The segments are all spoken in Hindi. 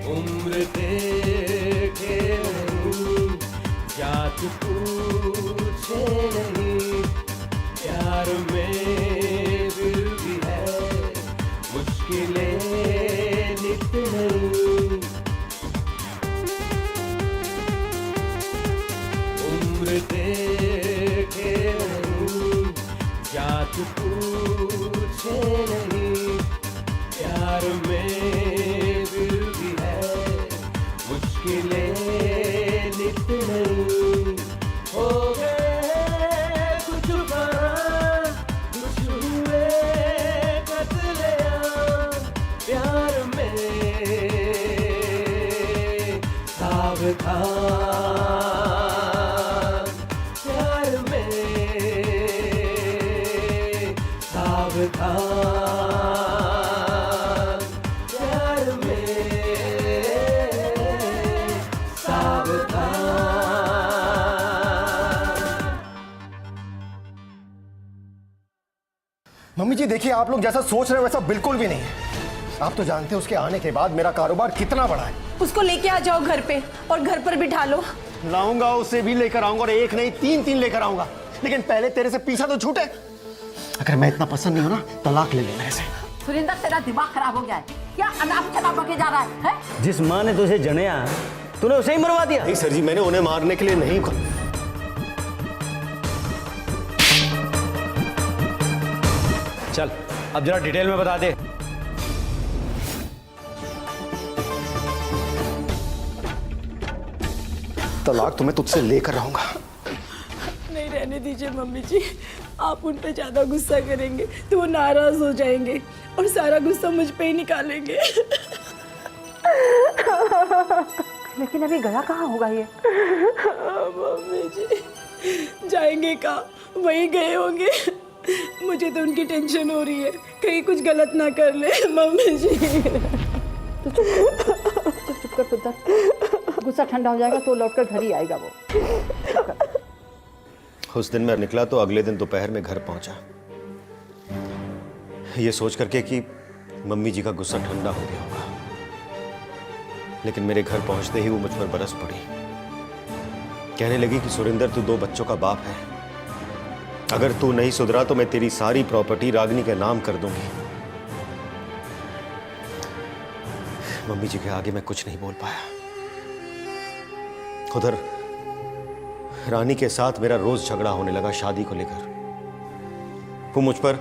उम्र देखे नहीं, जात पूछे नहीं, प्यार में दिल भी है मुश्किलें नित नहीं। उम्र देखे नहीं, जात पूछे नहीं, प्यार में मुश्किलें नित नहीं। हो गए कुछ बार, कुछ हुए कत्लेआम, प्यार में सावधान, प्यार में सावधान। मम्मी जी देखिए, आप लोग जैसा सोच रहे हो वैसा बिल्कुल भी नहीं है। आप तो जानते हैं उसके आने के बाद मेरा कारोबार कितना बड़ा है। उसको लेके आ जाओ घर पे और घर पर बिठा लो। लाऊंगा, उसे भी लेकर आऊंगा और एक नहीं तीन लेकर आऊंगा, लेकिन पहले तेरे से पीछा तो छूटे। अगर मैं इतना पसंद नहीं हूं ना, तलाक ले लेना ऐसे। सुरिंदर, तेरा दिमाग खराब हो गया है क्या? अनाप शनाप होके जा रहा है? जिस माँ ने तुझे जनेया तूने उसे ही मरवा दिया। नहीं सर जी, मैंने उन्हें मारने के लिए नहीं कहा। चल अब जरा डिटेल में बता दे। तलाक तो मैं तुझसे लेकर रहूंगा। नहीं, रहने दीजिए मम्मी जी। आप उन पे ज्यादा गुस्सा करेंगे तो वो नाराज हो जाएंगे और सारा गुस्सा मुझ पे ही निकालेंगे। लेकिन अभी गया कहाँ होगा ये? मम्मी जी, जाएंगे कहाँ? वही गए होंगे। मुझे तो उनकी टेंशन हो रही है, कहीं कुछ गलत ना कर ले। मम्मी जी तो चुप कर पुत्र, गुस्सा ठंडा हो जाएगा तो लौटकर घर ही आएगा वो। उस दिन मैं निकला तो अगले दिन दोपहर में घर पहुंचा, ये सोच करके कि मम्मी जी का गुस्सा ठंडा हो गया होगा। लेकिन मेरे घर पहुंचते ही वो मुझ पर बरस पड़ी। कहने लगी कि सुरिंदर, तू 2 बच्चों का बाप है, अगर तू नहीं सुधरा तो मैं तेरी सारी प्रॉपर्टी रागिनी के नाम कर दूंगी। मम्मी जी के आगे मैं कुछ नहीं बोल पाया। उधर रानी के साथ मेरा रोज झगड़ा होने लगा शादी को लेकर। वो मुझ पर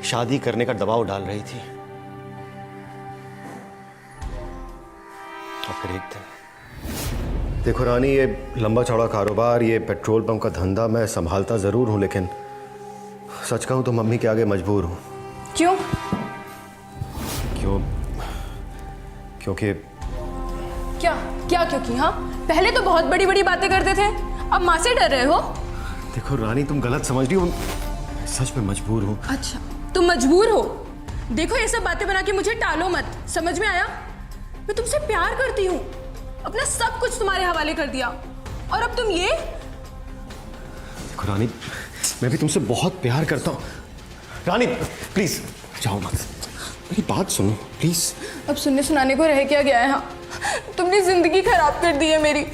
शादी करने का दबाव डाल रही थी। और फिर एक दिन, देखो रानी, ये लंबा चौड़ा कारोबार, ये पेट्रोल पंप का धंधा मैं संभालता जरूर हूं, लेकिन सच कहूं तो मम्मी के आगे मजबूर हूं। क्यों? क्योंकि क्या क्या क्योंकि? हाँ, पहले तो बहुत बड़ी बड़ी बातें करते थे, अब माँ से डर रहे हो? देखो रानी, तुम गलत समझ रही हो, सच में मजबूर हूं। अच्छा, तुम मजबूर हो? देखो, ये सब बातें बना के मुझे टालो मत, समझ में आया? मैं तुमसे प्यार करती हूँ, अपना सब कुछ तुम्हारे हवाले कर दिया, और अब तुम ये? देखो रानी, मैं भी तुमसे बहुत प्यार करता हूँ। रानी प्लीज जाओ मत, मेरी बात सुनो प्लीज। अब सुनने सुनाने को रह क्या गया है? हाँ, तुमने जिंदगी खराब कर दी है मेरी।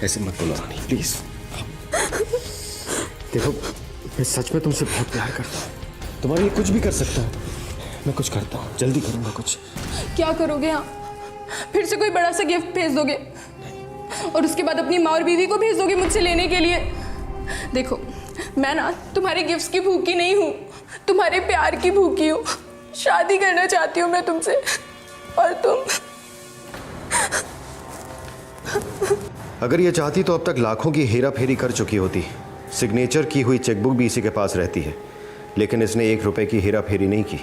ऐसे मत बोलो रानी प्लीज। देखो, मैं सच में तुमसे बहुत प्यार करता हूँ, तुम्हारे लिए कुछ भी कर सकता हूँ। मैं कुछ करता हूँ, जल्दी करूँगा कुछ। क्या करोगे? हाँ, फिर से कोई बड़ा सा गिफ्ट भेज दोगे और उसके बाद अपनी माँ और बीवी को भेज दोगे मुझसे लेने के लिए? देखो, मैं ना तुम्हारे गिफ्ट्स की भूखी नहीं हूँ, तुम्हारे प्यार की भूखी हूँ। शादी करना चाहती हूँ मैं तुमसे, और तुम? अगर ये चाहती तो अब तक लाखों की हेरा फेरी कर चुकी होती। सिग्नेचर की हुई चेकबुक भी इसी के पास रहती है, लेकिन इसने 1 रुपए की हेरा फेरी नहीं की।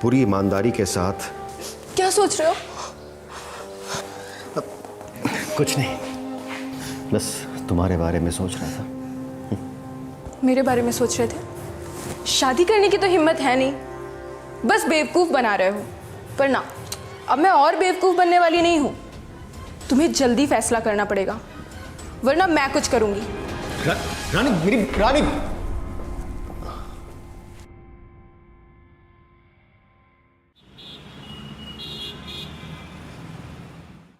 पूरी ईमानदारी के साथ। क्या सोच रहे हो? कुछ नहीं, बस तुम्हारे बारे में सोच रहा था। मेरे बारे में सोच रहे थे? शादी करने की तो हिम्मत है नहीं, बस बेवकूफ़ बना रहे हो। पर ना, अब मैं और बेवकूफ़ बनने वाली नहीं हूँ। तुम्हें जल्दी फैसला करना पड़ेगा, वरना मैं कुछ करूँगी। रानी, मेरी रानी।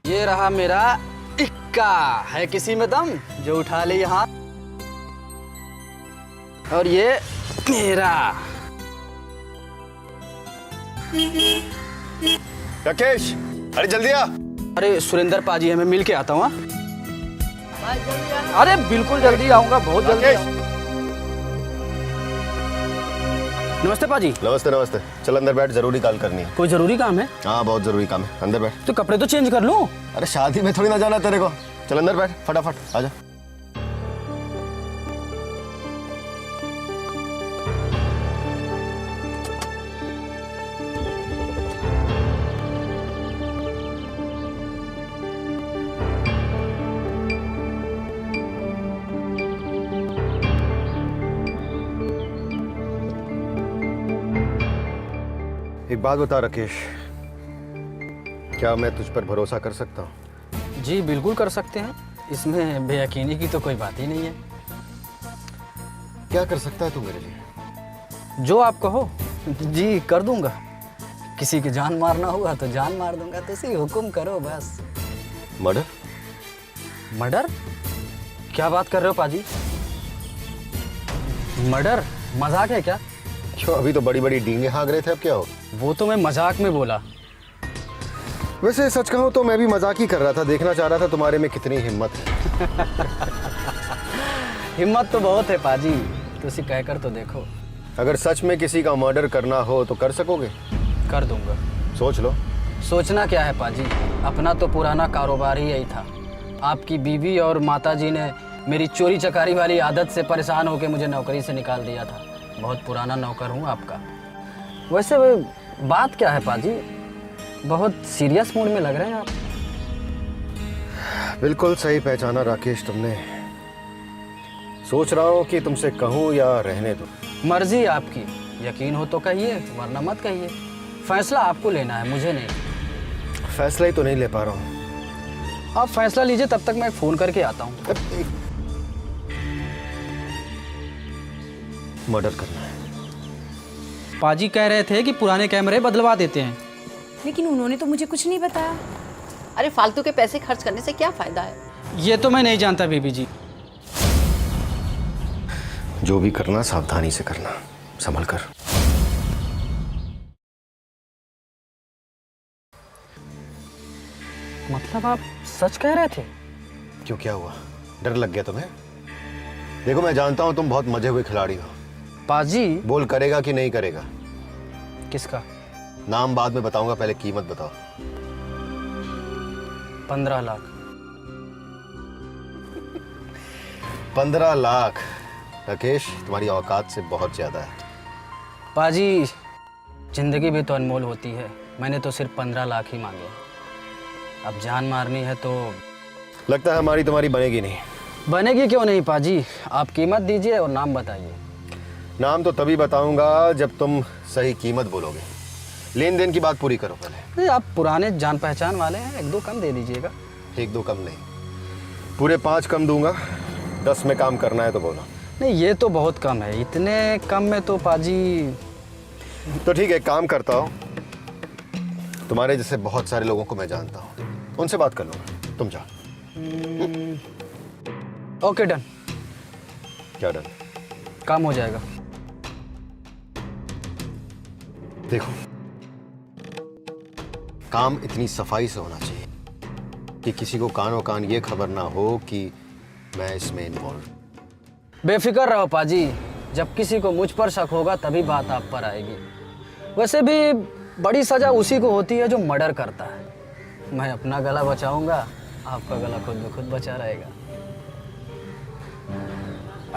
ये रहा मेरा इक्का। है किसी में दम जो उठा ले हाथ। और ये मेरा। राकेश, अरे जल्दी आ। अरे सुरेंद्र पाजी है, मैं मिल के आता हूँ। अरे बिल्कुल जल्दी आऊंगा, बहुत जल्दी आऊंगा। नमस्ते पाजी। नमस्ते नमस्ते। चल अंदर बैठ, जरूरी कॉल करनी है। कोई जरूरी काम है? हाँ, बहुत जरूरी काम है, अंदर बैठ। तो कपड़े तो चेंज कर लूं। अरे शादी में थोड़ी ना जाना तेरे को। चल अंदर बैठ, फटाफट आजा। एक बात बता राकेश, क्या मैं तुझ पर भरोसा कर सकता हूँ? जी बिल्कुल कर सकते हैं, इसमें बेयकीनी की तो कोई बात ही नहीं है। क्या कर सकता है तू मेरे लिए? जो आप कहो जी कर दूंगा। किसी की जान मारना होगा तो जान मार दूंगा, तो इसी हुक्म करो बस। मर्डर? मर्डर? क्या बात कर रहे हो पाजी? मर्डर? मजाक है क्या? क्यों, अभी तो बड़ी बड़ी डींगे हाँक रहे थे, अब क्या हो? वो तो मैं मजाक में बोला। वैसे सच कहूँ तो मैं भी मजाक ही कर रहा था, देखना चाह रहा था तुम्हारे में कितनी हिम्मत है। हिम्मत तो बहुत है पाजी, तो उसे कहकर तो देखो। अगर सच में किसी का मर्डर करना हो तो कर सकोगे? कर दूंगा। सोच लो। सोचना क्या है पाजी, अपना तो पुराना कारोबार ही यही था। आपकी बीवी और माताजी ने मेरी चोरी चकारी वाली आदत से परेशान होकर मुझे नौकरी से निकाल दिया था। बहुत पुराना नौकर हूँ आपका। वैसे बात क्या है पाजी, बहुत सीरियस मूड में लग रहे हैं आप। बिल्कुल सही पहचाना राकेश तुमने। सोच रहा हूँ कि तुमसे कहूँ या रहने दो। मर्जी आपकी, यकीन हो तो कहिए, वरना मत कहिए। फैसला आपको लेना है, मुझे नहीं। फैसला ही तो नहीं ले पा रहा हूँ। आप फैसला लीजिए, तब तक मैं फ़ोन करके आता हूँ। मर्डर करना है। पाजी कह रहे थे कि पुराने कैमरे बदलवा देते हैं। लेकिन उन्होंने तो मुझे कुछ नहीं बताया। अरे फालतू के पैसे खर्च करने से क्या फायदा है? ये तो मैं नहीं जानता बीबी जी। जो भी करना सावधानी से करना, संभल कर। मतलब आप सच कह रहे थे? क्यों, क्या हुआ? डर लग गया तुम्हें? देखो मैं जानता हूँ तुम बहुत मजे हुए खिलाड़ी हो। पाजी। बोल, करेगा कि नहीं करेगा? किसका? नाम बाद में बताऊंगा, पहले कीमत बताओ। 15 लाख। 15 लाख? राकेश, तुम्हारी औकात से बहुत ज्यादा है। पाजी, जिंदगी भी तो अनमोल होती है। मैंने तो सिर्फ 15 लाख ही मांगे। अब जान मारनी है तो लगता है हमारी तुम्हारी बनेगी नहीं। बनेगी क्यों नहीं पाजी, आप कीमत दीजिए और नाम बताइए। नाम तो तभी बताऊंगा जब तुम सही कीमत बोलोगे। लेन देन की बात पूरी करो पहले। नहीं, आप पुराने जान पहचान वाले हैं, 1-2 कम दे दीजिएगा। 1-2 कम नहीं, पूरे 5 कम दूंगा। 10 में काम करना है तो बोलो। नहीं, ये तो बहुत कम है। इतने कम में तो पाजी। तो ठीक है, काम करता हूँ। तुम्हारे जैसे बहुत सारे लोगों को मैं जानता हूँ, उनसे बात कर लूँगा। तुम जाओ। Okay done. क्या डन? काम हो जाएगा। देखो, काम इतनी सफाई से होना चाहिए कि किसी को कानों कान ये खबर ना हो कि मैं इसमें इन्वॉल्व। बेफिक्र रहो पाजी, जब किसी को मुझ पर शक होगा तभी बात आप पर आएगी। वैसे भी बड़ी सजा उसी को होती है जो मर्डर करता है। मैं अपना गला बचाऊंगा, आपका गला खुद ब खुद बचा रहेगा।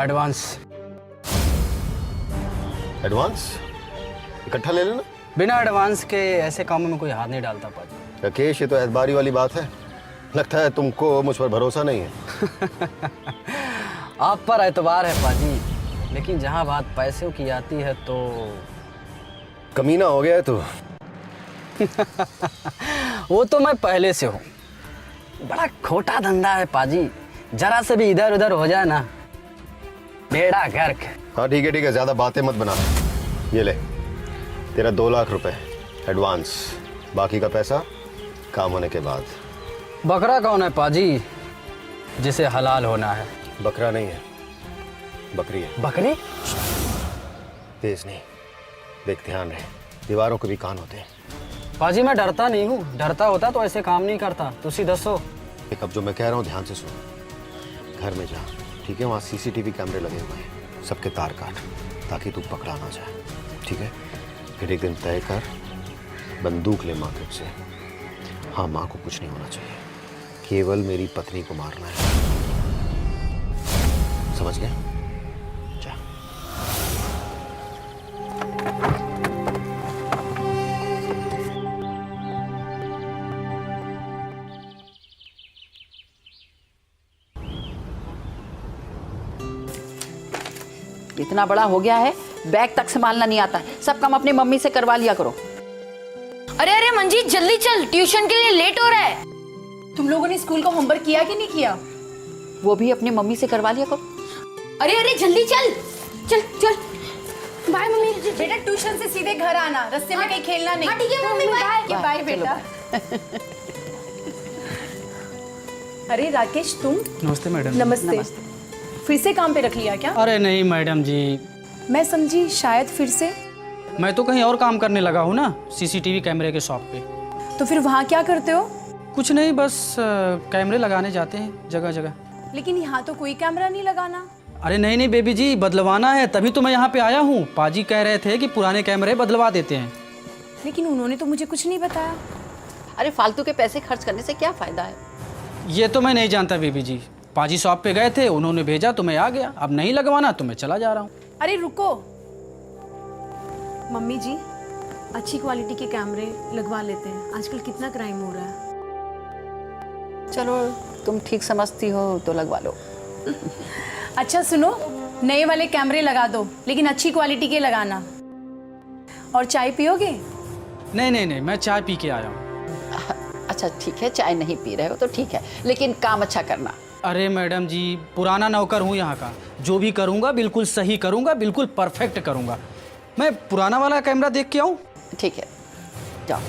एडवांस। एडवांस इकट्ठा ले लेना। बिना एडवांस के ऐसे कामों में कोई हाथ नहीं डालता पाजी। राकेश, ये तो एतबारी वाली बात है। लगता है तुमको मुझ पर भरोसा नहीं है। आप पर एतबार है पाजी, लेकिन जहाँ बात पैसों की आती है तो कमीना हो गया है तू। वो तो मैं पहले से हूँ। बड़ा खोटा धंधा है पाजी, जरा से भी इधर उधर हो जाए ना बेड़ा गर्क। हाँ ठीक है, ज्यादा बातें मत बना। ये ले तेरा 2 लाख रुपए एडवांस, बाकी का पैसा काम होने के बाद। बकरा कौन है पाजी जिसे हलाल होना है? बकरा नहीं है, बकरी है। बकरी? तेज नहीं, देख ध्यान रहे, दीवारों को भी कान होते हैं। पाजी मैं डरता नहीं हूँ, डरता होता तो ऐसे काम नहीं करता। तुसी दसो। एक अब जो मैं कह रहा हूँ ध्यान से सुन। घर में जा, ठीक है? वहाँ सीसीटीवी कैमरे लगे हुए हैं, सबके तार काट ताकि तू पकड़ा ना जाए, ठीक है? फिर एक दिन तय कर, बंदूक ले मार्केट से। हाँ, माँ को कुछ नहीं होना चाहिए, केवल मेरी पत्नी को मारना है, समझ गया? जा। इतना बड़ा हो गया है, बैग तक संभालना नहीं आता है। सब काम अपनी मम्मी से करवा लिया करो। अरे अरे मंजीत जल्दी चल, ट्यूशन के लिए लेट हो रहा है। तुम लोगों ने स्कूल का होमवर्क किया कि नहीं किया? वो भी अपनी मम्मी से करवा लिया करो। अरे अरे जल्दी चल चल चल। Bye mummy. बेटा ट्यूशन से सीधे घर आना, रास्ते में कहीं खेलना नहीं। हाँ ठीक है मम्मी, बाय। बाय बेटा। अरे राकेश तुम? नमस्ते मैडम। नमस्ते। फिर से काम पे रख लिया क्या? अरे नहीं मैडम जी, मैं समझी शायद फिर से। मैं तो कहीं और काम करने लगा हूँ ना, सीसीटीवी कैमरे के शॉप पे। तो फिर वहाँ क्या करते हो? कुछ नहीं, बस कैमरे लगाने जाते हैं जगह जगह। लेकिन यहाँ तो कोई कैमरा नहीं लगाना। अरे नहीं नहीं बेबी जी, बदलवाना है, तभी तो मैं यहाँ पे आया हूँ। पाजी कह रहे थे कि पुराने कैमरे बदलवा देते हैं। लेकिन उन्होंने तो मुझे कुछ नहीं बताया। अरे फालतू के पैसे खर्च करने से क्या फायदा है? ये तो मैं नहीं जानता बेबी जी, पाजी शॉप पे गए थे, उन्होंने भेजा तो मैं आ गया। अब नहीं लगवाना तो मैं चला जा रहा हूँ। अरे रुको मम्मी जी, अच्छी क्वालिटी के कैमरे लगवा लेते हैं, आजकल कितना क्राइम हो रहा है। चलो तुम ठीक समझती हो तो लगवा लो। अच्छा सुनो, नए वाले कैमरे लगा दो, लेकिन अच्छी क्वालिटी के लगाना। और चाय पियोगे? नहीं नहीं नहीं, मैं चाय पी के आया हूँ। अच्छा ठीक है, चाय नहीं पी रहे हो तो ठीक है, लेकिन काम अच्छा करना। अरे मैडम जी, पुराना नौकर हूँ यहाँ का, जो भी करूँगा बिल्कुल सही करूँगा, बिल्कुल परफेक्ट करूँगा। मैं पुराना वाला कैमरा देख के आऊँ? ठीक है, जाओ।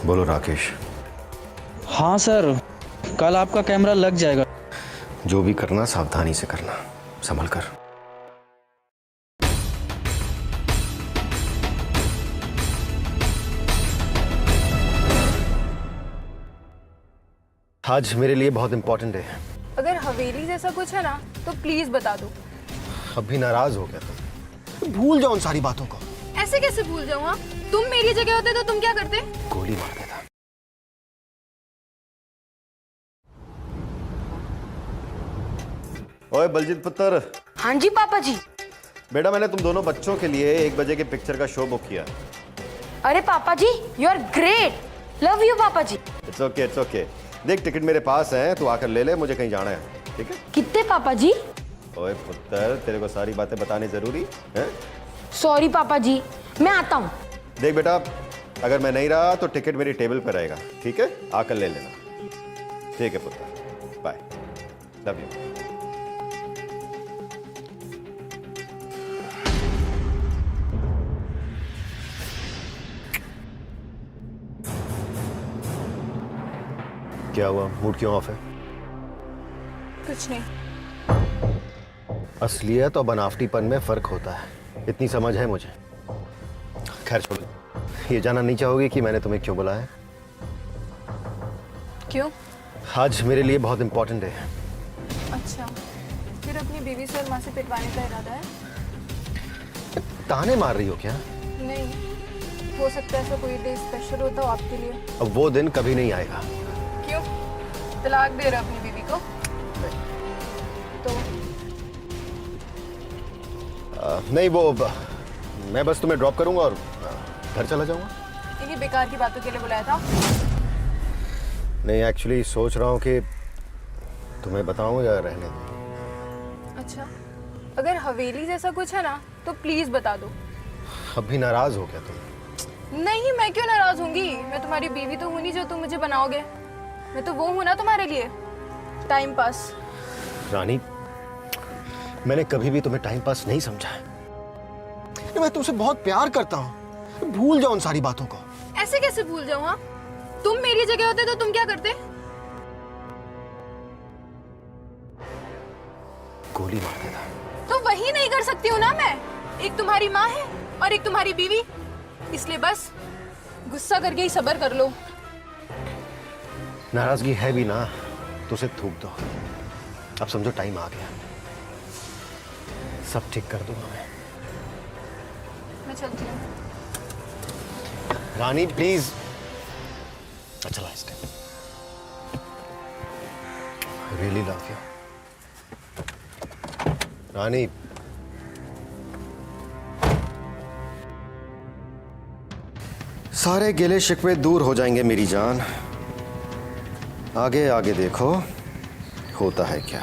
बोलो राकेश। हाँ सर, कल आपका कैमरा लग जाएगा। जो भी करना सावधानी से करना, संभल कर। आज मेरे लिए बहुत इंपॉर्टेंट है। अगर हवेली जैसा कुछ है ना तो प्लीज बता दो। अब भी नाराज हो गया तुम? भूल जाओ उन सारी बातों को। ऐसे कैसे भूल जाऊँ? हाँ, तुम मेरी जगह होते तो तुम क्या करते? गोली मार देता। ओए बलजीत पुत्र। हाँ जी पापा जी। बेटा, मैंने तुम दोनों बच्चों के लिए 1 बजे के पिक्चर का शो बुक किया। अरे पापा जी, you are great, love you पापा जी। It's okay, it's okay. देख टिकट मेरे पास है, तू आकर ले ले, मुझे कहीं जाना है, ठीक है? कितने पापा जी? ओए पुत्र, तेरे को सारी बातें बतानी जरूरी है? सॉरी पापा जी, मैं आता हूँ। देख बेटा, अगर मैं नहीं रहा तो टिकट मेरी टेबल पर रहेगा, ठीक है? आकर ले लेना। ठीक है पुत्र, बाय, लव यू। क्या हुआ, मूड क्यों ऑफ है? कुछ नहीं। असलियत और बनावटीपन में फर्क होता है, इतनी समझ है मुझे। खैर छोड़ो, ये जानना नहीं चाहोगी कि मैंने तुम्हें क्यों बुलाया? क्यों? आज मेरे लिए बहुत इंपॉर्टेंट है। अच्छा, फिर अपनी बीवी से और माँ से पिटवाने का इरादा है? ताने मार रही हो क्या? नहीं, हो सकता है ऐसा कोई डे स्पेशल होता हो आपके लिए। अब वो दिन कभी नहीं आएगा। क्यों? तलाक दे रहे हो अपनी बीवी को? नहीं। तो नहीं, वो मैं बस तुम्हें ड्रॉप करूंगा और घर चला जाऊंगा। ये बेकार की बातों के लिए बुलाया था? नहीं, एक्चुअली सोच रहा हूँ कि तुम्हें बताऊं या रहने दूं। अच्छा, अगर हवेली जैसा कुछ है ना तो प्लीज बता दो। अब भी नाराज हो क्या तुम? नहीं, मैं क्यों नाराज होंगी? मैं तुम्हारी बीवी तो हूँ नहीं जो तुम मुझे बनाओगे। मैं तो वो हूँ ना तुम्हारे लिए, टाइम पास। रानी, मैंने कभी भी तुम्हें टाइम पास नहीं समझा है। मैं तुमसे बहुत प्यार करता हूँ, भूल जाओ उन सारी बातों को। ऐसे कैसे भूल जाऊँ? हाँ, तुम मेरी जगह होते तो तुम क्या करते? गोली मार देता। तो वही नहीं कर सकती हूँ ना मैं? एक तुम्हारी माँ है और एक तुम्हारी बीवी, इसलिए बस गुस्सा करके ही सब्र कर लो। नाराजगी है भी ना तो उसे थूक दो। अब समझो टाइम आ गया, सब ठीक कर दूंगा मैं चलती हूँ। रानी प्लीज। अच्छा लास्ट रियली लव यू रानी। सारे गिले शिकवे दूर हो जाएंगे मेरी जान। आगे आगे देखो होता है क्या।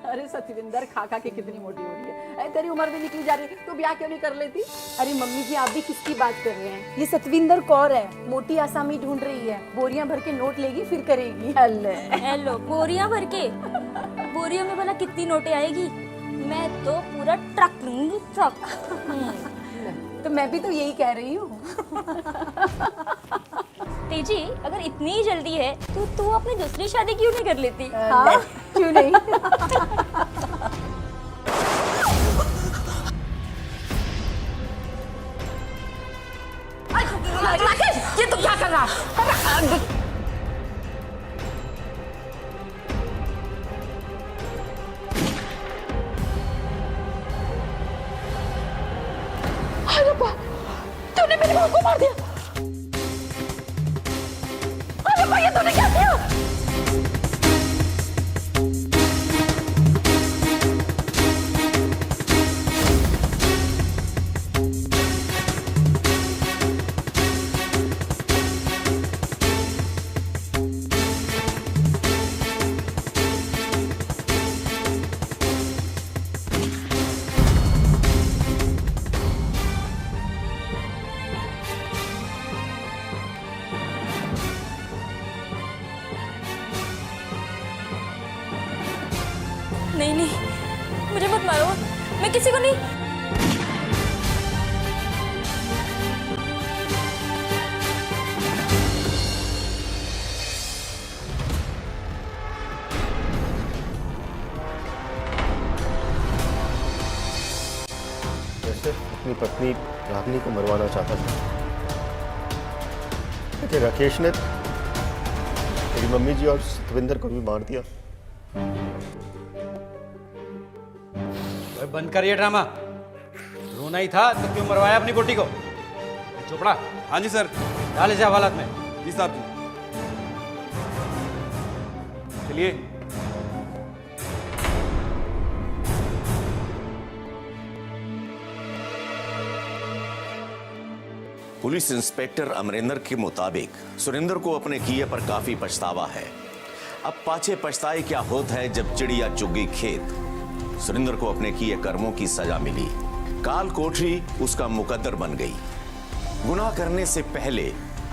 अरे सतविंदर, खा खा के कितनी मोटी हो रही है। अरे तेरी उम्र भी निकली जा रही है, तो ब्याह क्यों नहीं कर लेती? अरे मम्मी जी, आप भी किसकी बात कर रहे हैं? ये सतविंदर कौर है, मोटी आसामी ढूंढ रही है। बोरियां भर के नोट लेगी फिर करेगी। हेलो, बोरियां भर के? बोरियों में भला कितनी नोटें आएगी? मैं तो पूरा ट्रक लूंगी, ट्रक। तो मैं भी तो यही कह रही हूँ। तेजी, अगर इतनी ही जल्दी है तो तू अपनी दूसरी शादी क्यों नहीं कर लेती? हाँ, क्यों नहीं? ये तो क्या कर रहा है? तूने मेरी बहू को मार दिया। अरे भैया, तूने क्या किया? नहीं नहीं, मुझे मत मारो, मैं किसी को नहीं। जैसे अपनी पत्नी रागनी को मरवाना चाहता था, लेकिन राकेश ने मेरी मम्मी जी और सतविंदर को भी मार दिया। बंद कर ये ड्रामा। रोना ही था तो क्यों मरवाया अपनी बेटी को? चोपड़ा। हाँ जी सर। डाल इसे हवालात में। जी साहब जी। चलिए। पुलिस इंस्पेक्टर अमरिंदर के मुताबिक सुरेंद्र को अपने किए पर काफी पछतावा है। अब पाछे पछताए क्या होता है जब चिड़िया चुग गई खेत। सुरेंद्र को अपने किए कर्मों की सजा मिली। काल कोठरी उसका मुकद्दर बन गई। गुनाह करने से पहले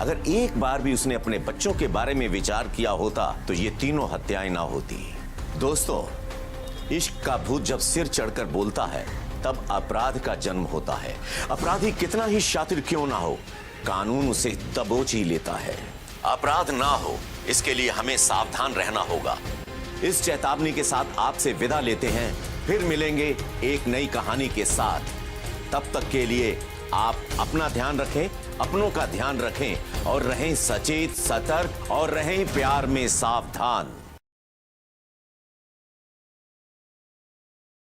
अगर एक बार भी उसने अपने बच्चों के बारे में विचार किया होता तो ये तीनों हत्याएं ना होती। दोस्तों, इश्क का भूत जब सिर चढ़कर बोलता है तब अपराध का जन्म होता है। अपराधी कितना ही शातिर क्यों ना हो, कानून उसे दबोच ही लेता है। अपराध ना हो इसके लिए हमें सावधान रहना होगा। इस चेतावनी के साथ आपसे विदा लेते हैं, फिर मिलेंगे एक नई कहानी के साथ। तब तक के लिए आप अपना ध्यान रखें, अपनों का ध्यान रखें और रहें सचेत, सतर्क और रहें प्यार में सावधान।